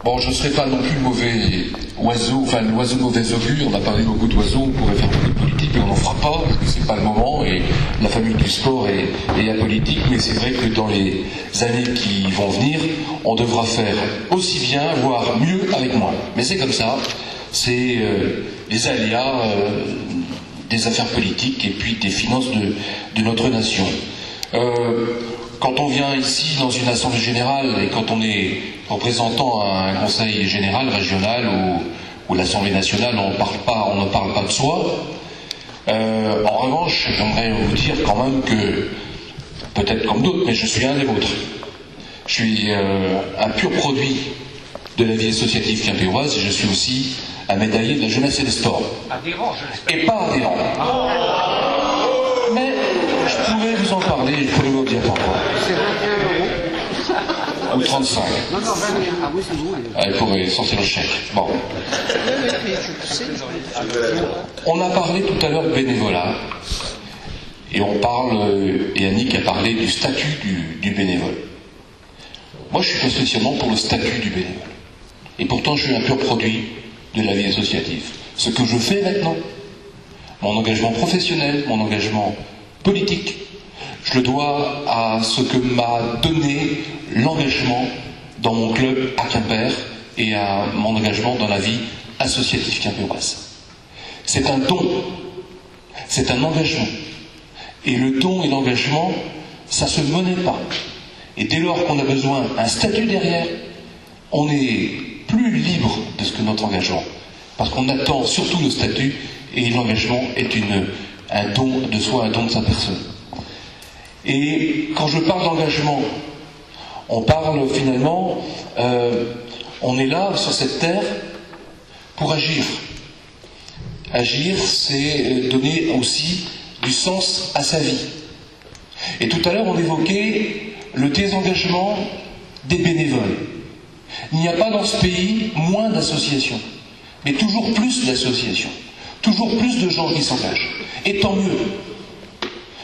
Bon, je ne serai pas non plus le mauvais oiseau, enfin l'oiseau de mauvais augure. On a parlé beaucoup d'oiseaux, on pourrait faire beaucoup de politique, mais on n'en fera pas, parce que c'est pas le moment, et la famille du sport est apolitique, mais c'est vrai que dans les années qui vont venir, on devra faire aussi bien, voire mieux avec moins. Mais c'est comme ça, c'est les aléas des affaires politiques et puis des finances de notre nation. Quand on vient ici dans une assemblée générale et quand on est représentant un conseil général, régional ou l'Assemblée nationale, on ne parle pas de soi. En revanche, j'aimerais vous dire quand même que, peut-être comme d'autres, mais je suis un des vôtres. Je suis un pur produit de la vie associative quimpéroise et je suis aussi un médaillé de la jeunesse et des sports. Adhérent, je l'espère. Et pas adhérent. Mais je pourrais vous en parler, je pourrais vous dire pourquoi. C'est 21 €. Ou 35. Non, 21. Ah oui, c'est bon. Il faudrait sortir le chèque. Bon. On a parlé tout à l'heure de bénévolat. Et on parle, et Annick a parlé du statut du bénévole. Moi, je suis pas spécialement pour le statut du bénévole. Et pourtant, je suis un pur produit de la vie associative. Ce que je fais maintenant, mon engagement professionnel, mon engagement politique, je le dois à ce que m'a donné l'engagement dans mon club à Quimper et à mon engagement dans la vie associative quimpéroise. C'est un don, c'est un engagement. Et le don et l'engagement, ça se monnaie pas. Et dès lors qu'on a besoin d'un statut derrière, on est plus libre de ce que notre engagement. Parce qu'on attend surtout le statut et l'engagement est un don de soi, un don de sa personne. Et quand je parle d'engagement, on parle finalement, on est là sur cette terre pour agir. Agir, c'est donner aussi du sens à sa vie. Et tout à l'heure, on évoquait le désengagement des bénévoles. Il n'y a pas dans ce pays moins d'associations, mais toujours plus d'associations, toujours plus de gens qui s'engagent. Et tant mieux.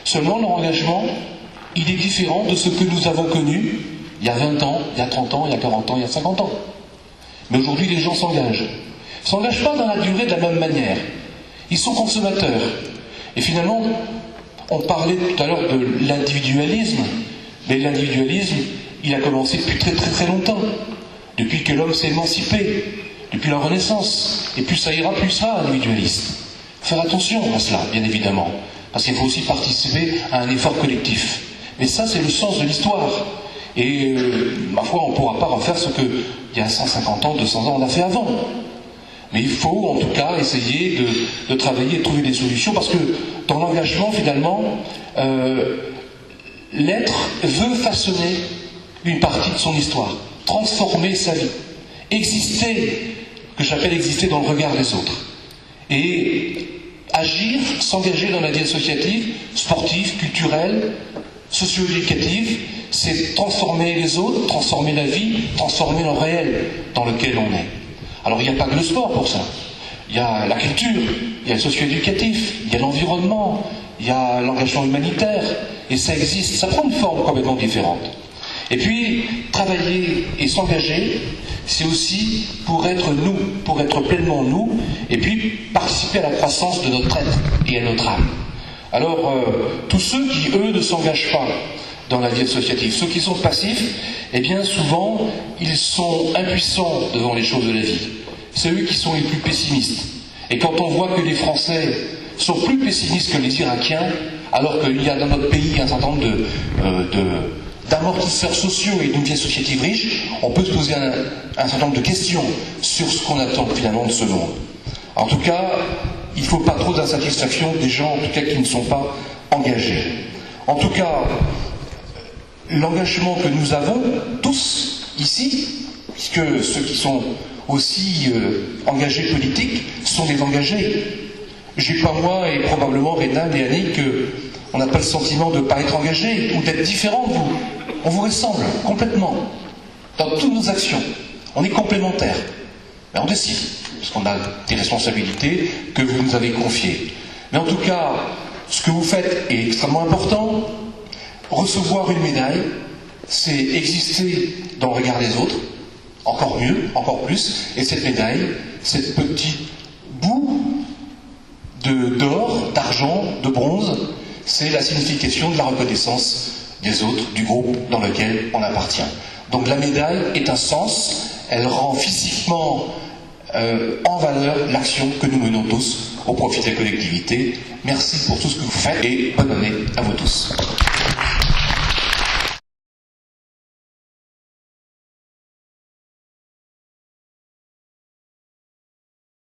Seulement, leur engagement, il est différent de ce que nous avons connu il y a 20 ans, il y a 30 ans, il y a 40 ans, il y a 50 ans. Mais aujourd'hui, les gens s'engagent. Ils ne s'engagent pas dans la durée de la même manière. Ils sont consommateurs. Et finalement, on parlait tout à l'heure de l'individualisme, mais l'individualisme, il a commencé depuis très très très longtemps. Depuis que l'homme s'est émancipé, depuis la Renaissance. Et plus ça ira, plus ça, l'individualisme. Faire attention à cela, bien évidemment. Parce qu'il faut aussi participer à un effort collectif. Mais ça, c'est le sens de l'histoire. Et, ma foi, on ne pourra pas refaire ce qu'il y a 150 ans, 200 ans, on a fait avant. Mais il faut, en tout cas, essayer de travailler et de trouver des solutions, parce que dans l'engagement, finalement, l'être veut façonner une partie de son histoire, transformer sa vie, exister, que j'appelle exister dans le regard des autres. Et agir, s'engager dans la vie associative, sportive, culturelle, socio-éducative, c'est transformer les autres, transformer la vie, transformer le réel dans lequel on est. Alors il n'y a pas que le sport pour ça. Il y a la culture, il y a le socio-éducatif, il y a l'environnement, il y a l'engagement humanitaire, et ça existe, ça prend une forme complètement différente. Et puis, travailler et s'engager, c'est aussi pour être nous, pour être pleinement nous, et puis participer à la croissance de notre être et à notre âme. Alors, tous ceux qui, eux, ne s'engagent pas dans la vie associative, ceux qui sont passifs, eh bien, souvent, ils sont impuissants devant les choses de la vie. C'est eux qui sont les plus pessimistes. Et quand on voit que les Français sont plus pessimistes que les Irakiens, alors qu'il y a dans notre pays un certain nombre d'amortisseurs sociaux et d'une vie associative riche, on peut se poser un certain nombre de questions sur ce qu'on attend finalement de ce monde. En tout cas, il ne faut pas trop d'insatisfaction des gens, en tout cas, qui ne sont pas engagés. En tout cas, l'engagement que nous avons tous ici, puisque ceux qui sont aussi engagés politiques sont des engagés. J'ai pas moi et probablement Rénal et Annick, on n'a pas le sentiment de ne pas être engagés ou d'être différents de vous. On vous ressemble complètement dans toutes nos actions. On est complémentaires. Mais on décide, parce qu'on a des responsabilités que vous nous avez confiées. Mais en tout cas, ce que vous faites est extrêmement important. Recevoir une médaille, c'est exister dans le regard des autres, encore mieux, encore plus. Et cette médaille, cette petite bout d'or, d'argent, de bronze, c'est la signification de la reconnaissance des autres, du groupe dans lequel on appartient. Donc la médaille est un sens, elle rend physiquement en valeur l'action que nous menons tous au profit de la collectivité. Merci pour tout ce que vous faites et bonne année à vous tous.